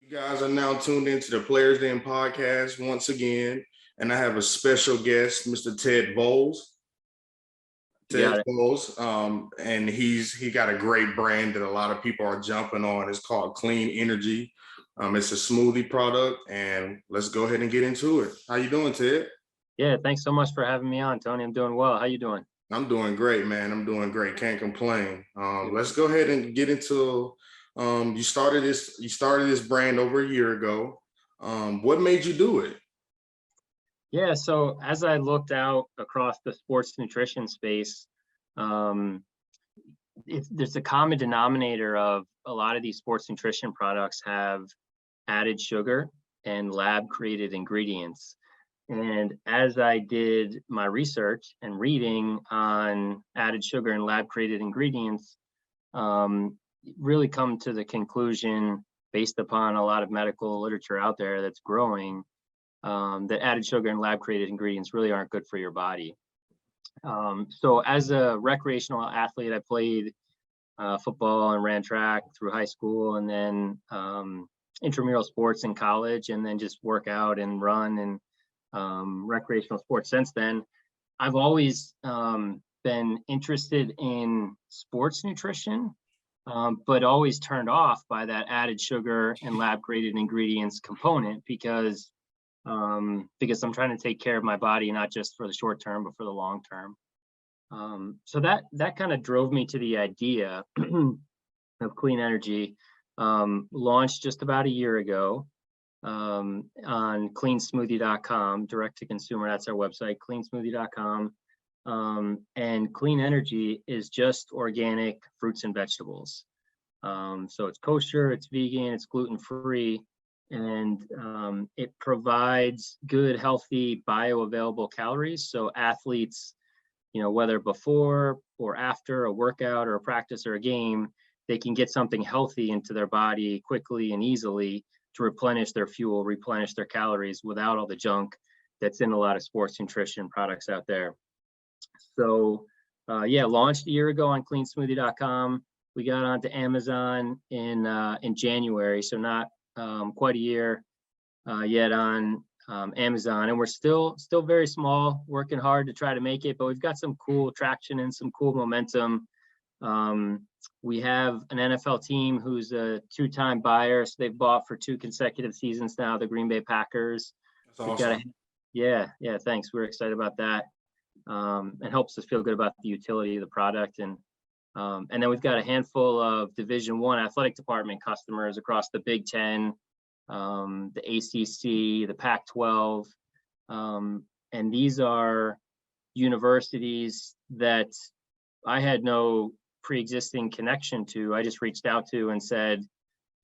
You guys are now tuned into the Players Den podcast once again, and I have a special guest, Mr. Ted Volz. Ted Volz, and he got a great brand that a lot of people are jumping on. It's called Clean Energy. It's a smoothie product, and let's go ahead and get into it. How you doing, Ted? Yeah, thanks so much for having me on, Tony. I'm doing well. How you doing? I'm doing great, man. I'm doing great. Can't complain. Let's go ahead and get into. You started this brand over a year ago. What made you do it? Yeah, so as I looked out across the sports nutrition space, there's a common denominator of a lot of these sports nutrition products have added sugar and lab created ingredients. And as I did my research and reading on added sugar and lab created ingredients, really come to the conclusion based upon a lot of medical literature out there that's growing, that added sugar and lab created ingredients really aren't good for your body. So as a recreational athlete, I played football and ran track through high school, and then intramural sports in college, and then just work out and run and recreational sports since then. I've always been interested in sports nutrition, but always turned off by that added sugar and lab created ingredients component because I'm trying to take care of my body, not just for the short term, but for the long term. So that kind of drove me to the idea of Clean Energy. Launched just about a year ago on cleansmoothie.com, direct to consumer. That's our website, cleansmoothie.com. And Clean Energy is just organic fruits and vegetables. So it's kosher, it's vegan, it's gluten-free, and it provides good, healthy, bioavailable calories. So athletes, whether before or after a workout or a practice or a game, they can get something healthy into their body quickly and easily to replenish their fuel, replenish their calories without all the junk that's in a lot of sports nutrition products out there. So launched a year ago on cleansmoothie.com. We got onto Amazon in January, so not quite a year yet on Amazon, and we're still very small, working hard to try to make it, but we've got some cool traction and some cool momentum. We have an NFL team who's a two-time buyer, so they've bought for 2 consecutive seasons now, the Green Bay Packers. That's awesome. Yeah, thanks. We're excited about that. It helps us feel good about the utility of the product. And then we've got a handful of Division I athletic department customers across the Big Ten, the ACC, the Pac-12. And these are universities that I had no pre-existing connection to. I just reached out to and said,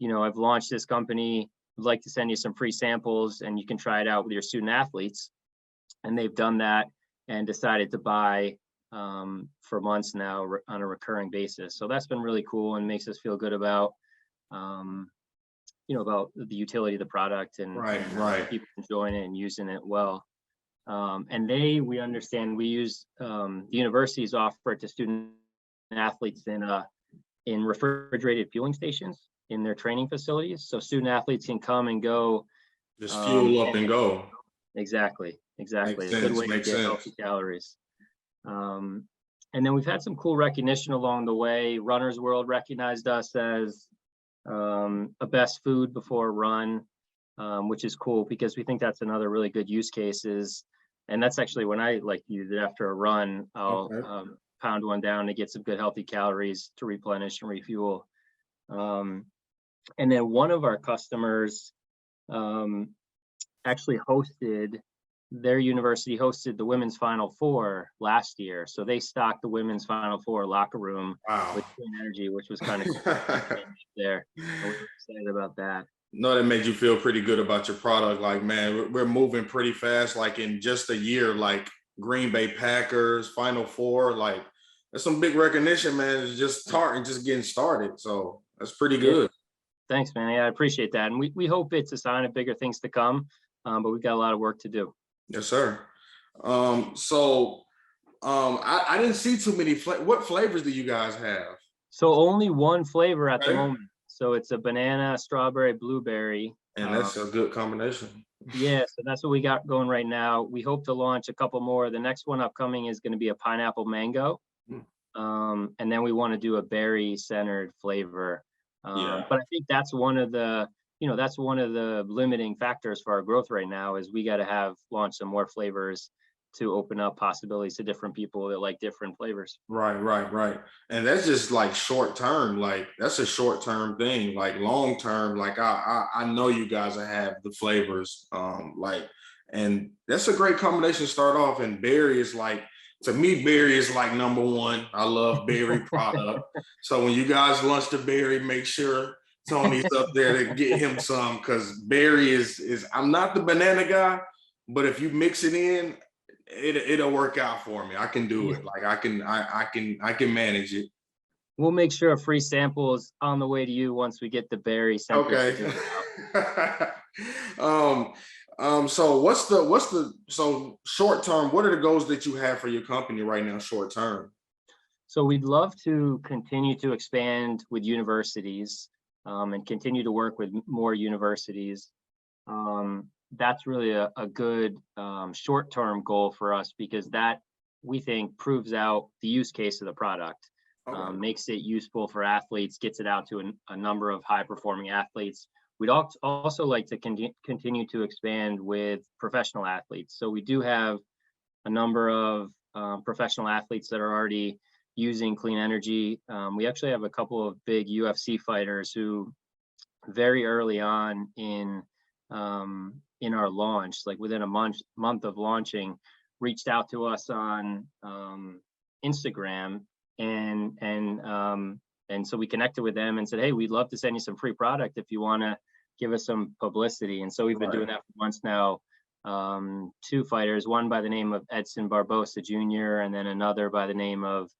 I've launched this company. I'd like to send you some free samples and you can try it out with your student athletes. And they've done that and decided to buy for months now on a recurring basis. So that's been really cool and makes us feel good about, about the utility of the product and people enjoying it and using it well. And we understand we use the universities offer it to student athletes in refrigerated fueling stations in their training facilities. So student athletes can come and go. Just fuel up and go. Exactly. Makes A good way to get healthy calories. And then we've had some cool recognition along the way. Runner's World recognized us as a best food before a run, which is cool because we think that's another really good use case. And that's actually when I like to use it after a run. I'll pound one down to get some good healthy calories to replenish and refuel. And then one of our customers actually their university hosted the women's Final Four last year. So they stocked the women's Final Four locker room with Clean Energy, which was kind of cool there. So we were excited about that. No, that made you feel pretty good about your product. Like, man, we're moving pretty fast. Like in just a year, like Green Bay Packers, Final Four, like that's some big recognition, man. It's just getting started. So that's pretty good. Yeah. Thanks, man. Yeah, I appreciate that. And we hope it's a sign of bigger things to come, but we've got a lot of work to do. Yes, sir. I didn't see too many. What flavors do you guys have? So only one flavor at the moment. So it's a banana, strawberry, blueberry. And that's a good combination. Yeah, so that's what we got going right now. We hope to launch a couple more. The next one upcoming is going to be a pineapple mango. And then we want to do a berry centered flavor. Yeah. But I think that's one of the, that's one of the limiting factors for our growth right now is we got to launch some more flavors to open up possibilities to different people that like different flavors. Right. And that's just like short term, like that's a short term thing. Like long term, like I know you guys will have the flavors. And that's a great combination to start off. And berry is like, to me, berry is like number one. I love berry product. So when you guys launch the berry, make sure Tony's up there to get him some, because berry is I'm not the banana guy, but if you mix it in, it'll work out for me. I can do it. Like I can manage it. We'll make sure a free sample is on the way to you once we get the berry sample. Okay. So short term, what are the goals that you have for your company right now, short term? So we'd love to continue to expand with universities and continue to work with more universities. That's really a good short-term goal for us, because that, we think, proves out the use case of the product, makes it useful for athletes, gets it out to a number of high-performing athletes. We'd also like to continue to expand with professional athletes. So we do have a number of professional athletes that are already using clean energy. We actually have a couple of big UFC fighters who very early on in our launch, like within a month of launching, reached out to us on Instagram, and so we connected with them and said, hey, we'd love to send you some free product if you want to give us some publicity. And so we've been doing that for months now. 2 fighters, one by the name of Edson Barbosa Jr., and then another by the name of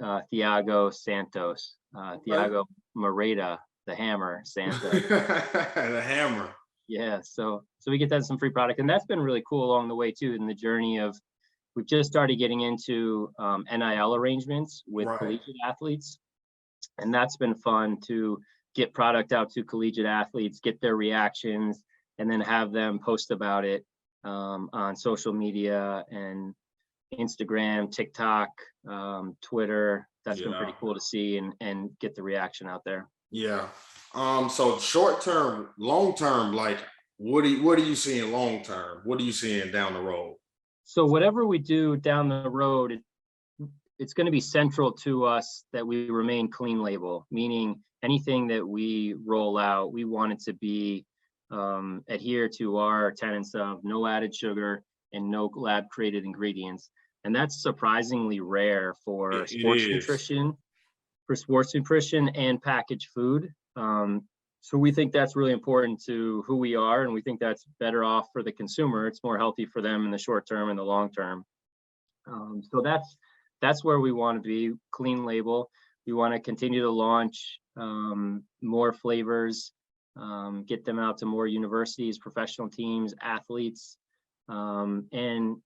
Thiago Santos, Thiago Moreta, the Hammer Santos. The Hammer. Yeah, so we get that some free product, and that's been really cool along the way too, in the journey of, we've just started getting into NIL arrangements with collegiate athletes, and that's been fun to get product out to collegiate athletes, get their reactions, and then have them post about it on social media and Instagram, TikTok, Twitter. That's been pretty cool to see and get the reaction out there. Yeah. So short term, long term, like what are you seeing long term? What are you seeing down the road? So whatever we do down the road, it's going to be central to us that we remain clean label, meaning anything that we roll out, we want it to be adhere to our tenets of no added sugar and no lab created ingredients. And that's surprisingly rare for sports nutrition and packaged food. So we think that's really important to who we are, and we think that's better off for the consumer. It's more healthy for them in the short term and the long term. So that's where we want to be, clean label. We want to continue to launch more flavors, get them out to more universities, professional teams, athletes, and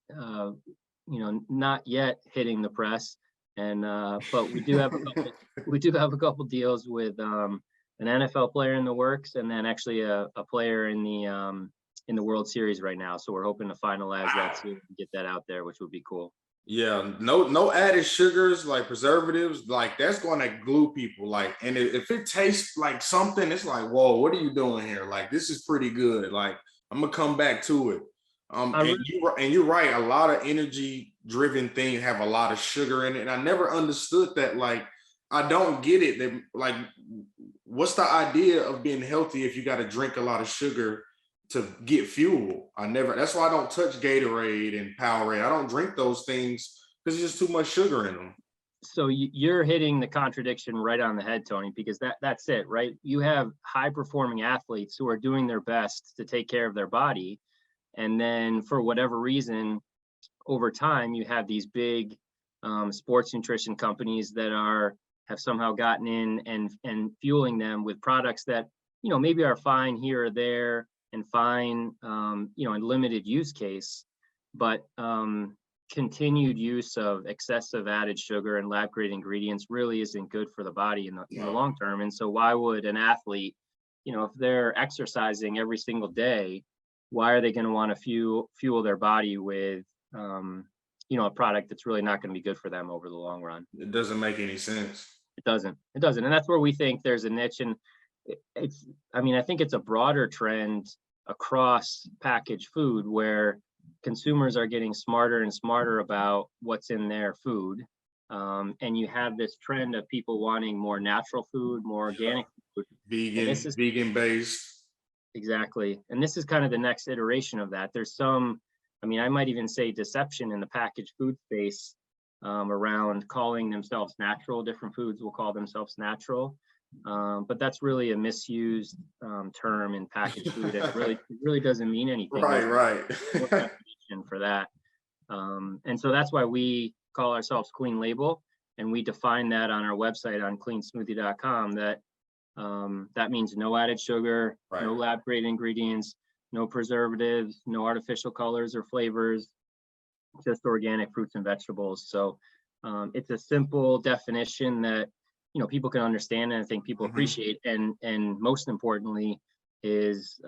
not yet hitting the press. And but we do have a couple deals with an NFL player in the works, and then actually a player in the World Series right now. So we're hoping to finalize that soon and get that out there, which would be cool. Yeah, no added sugars, like preservatives, like that's going to glue people. Like, and if it tastes like something, it's like, whoa, what are you doing here? Like, this is pretty good. Like, I'm gonna come back to it. And you're right. A lot of energy-driven things have a lot of sugar in it, and I never understood that. Like, I don't get it. That, like, what's the idea of being healthy if you got to drink a lot of sugar to get fuel? That's why I don't touch Gatorade and Powerade. I don't drink those things because there's just too much sugar in them. So you're hitting the contradiction right on the head, Tony, because that's it, right? You have high-performing athletes who are doing their best to take care of their body. And then for whatever reason, over time, you have these big sports nutrition companies that have somehow gotten in and fueling them with products that, maybe are fine here or there and fine, in limited use case, but continued use of excessive added sugar and lab grade ingredients really isn't good for the body in the long term. And so why would an athlete, if they're exercising every single day, why are they going to want to fuel their body with, a product that's really not going to be good for them over the long run? It doesn't make any sense. It doesn't. And that's where we think there's a niche. And I think it's a broader trend across packaged food where consumers are getting smarter and smarter about what's in their food. And you have this trend of people wanting more natural food, more organic food. Vegan based. Exactly. And this is kind of the next iteration of that. There's some, I might even say deception in the packaged food space around calling themselves natural. Different foods will call themselves natural. But that's really a misused term in packaged food. It really doesn't mean anything. Right. For that. And so that's why we call ourselves Clean Label, and we define that on our website on cleansmoothie.com that means no added sugar, no lab grade ingredients, no preservatives, no artificial colors or flavors, just organic fruits and vegetables. So it's a simple definition that people can understand, and I think people appreciate, and most importantly is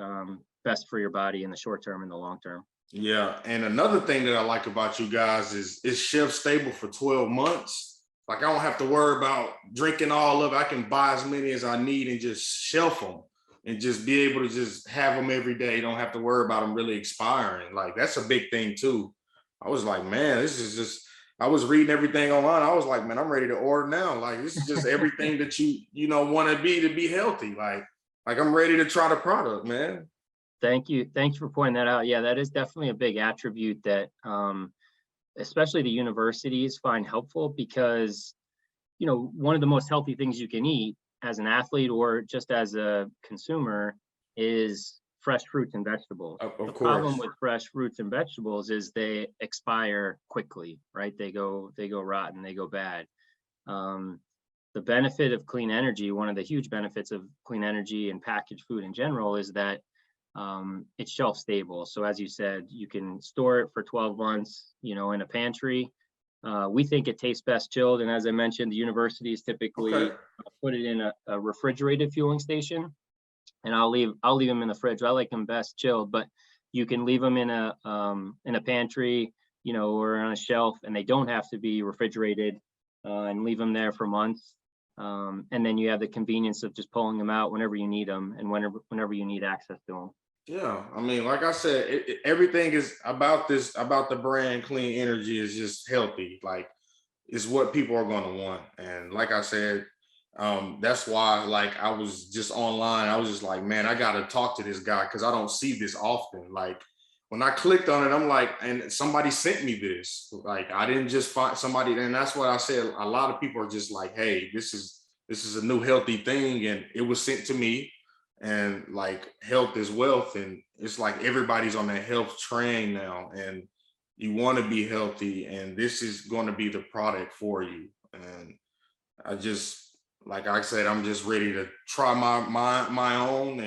best for your body in the short term and the long term. Yeah, and another thing that I like about you guys is it's shelf stable for 12 months. Like, I don't have to worry about drinking all of it. I can buy as many as I need and just shelf them and just be able to just have them every day. Don't have to worry about them really expiring. Like, that's a big thing too. I was like, man, this is just, I was reading everything online. I was like, man, I'm ready to order now. Like, this is just everything that you want to be healthy. Like I'm ready to try the product, man. Thank you for pointing that out. Yeah, that is definitely a big attribute that especially the universities find helpful, because one of the most healthy things you can eat as an athlete or just as a consumer is fresh fruits and vegetables. The problem with fresh fruits and vegetables is they expire quickly, right? They go rotten, they go bad. The benefit of clean energy, one of the huge benefits of clean energy and packaged food in general, is that it's shelf stable. So as you said, you can store it for 12 months, in a pantry. We think it tastes best chilled. And as I mentioned, the universities typically put it in a refrigerated fueling station, and I'll leave them in the fridge. I like them best chilled, but you can leave them in a pantry, or on a shelf, and they don't have to be refrigerated, and leave them there for months. And then you have the convenience of just pulling them out whenever you need them and whenever you need access to them. Yeah, like I said, everything is about the brand Clean Energy is just healthy. Like, it's what people are going to want. And like I said, that's why, like, I was just online. I was just like, man, I got to talk to this guy because I don't see this often. Like, when I clicked on it, I'm like, and somebody sent me this. Like, I didn't just find somebody. And that's what I said. A lot of people are just like, hey, this is a new healthy thing. And it was sent to me. And like, health is wealth, and it's like everybody's on that health train now, and you want to be healthy, and this is going to be the product for you. And I just, like I said, I'm just ready to try my own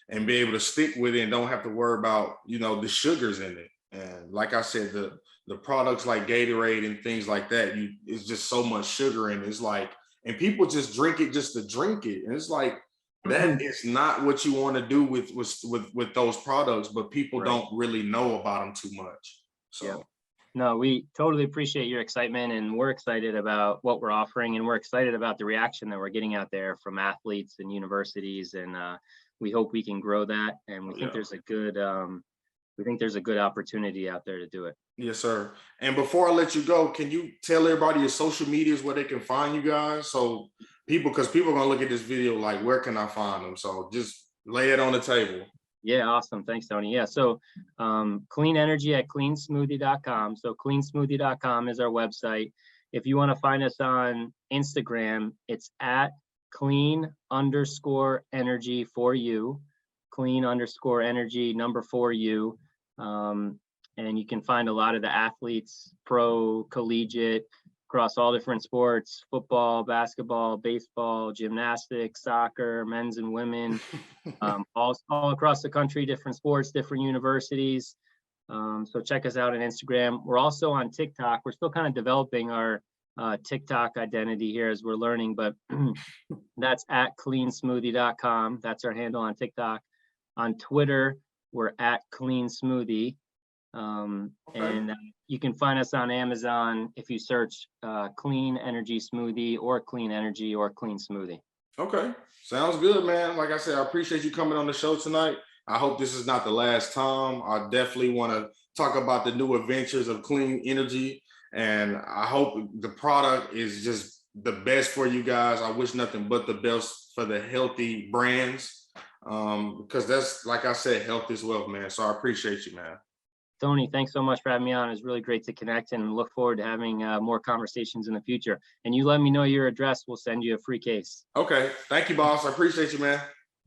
and be able to stick with it and don't have to worry about the sugars in it. And like I said, the products like Gatorade and things like that, it's just so much sugar in it. It's like, and people just drink it just to drink it, and it's like, that is not what you want to do with those products, but people don't really know about them too much. So yeah. No, we totally appreciate your excitement, and we're excited about what we're offering, and we're excited about the reaction that we're getting out there from athletes and universities, and we hope we can grow that. And we think there's a good opportunity out there to do it. Yes, sir. And before I let you go, can you tell everybody your social medias where they can find you guys? So because people are going to look at this video like, where can I find them? So just lay it on the table. Yeah, awesome. Thanks, Tony. Yeah, so Clean Energy at cleansmoothie.com. So cleansmoothie.com is our website. If you want to find us on Instagram, it's at clean_energy for you, clean_energy number 4U. And you can find a lot of the athletes, pro, collegiate, across all different sports: football, basketball, baseball, gymnastics, soccer, men's and women, all across the country, different sports, different universities. So check us out on Instagram. We're also on TikTok. We're still kind of developing our TikTok identity here as we're learning, but that's at cleansmoothie.com. That's our handle on TikTok. On Twitter, we're at Clean Smoothie. And you can find us on Amazon if you search Clean Energy Smoothie or Clean Energy or Clean Smoothie. Okay, sounds good, man. Like I said, I appreciate you coming on the show tonight. I hope this is not the last time. I definitely want to talk about the new adventures of clean energy, and I hope the product is just the best for you guys. I wish nothing but the best for the healthy brands, because that's, like I said, health is wealth, man. So I appreciate you, man. Tony, thanks so much for having me on. It was really great to connect and look forward to having more conversations in the future. And you let me know your address, we'll send you a free case. Okay. Thank you, boss. I appreciate you, man.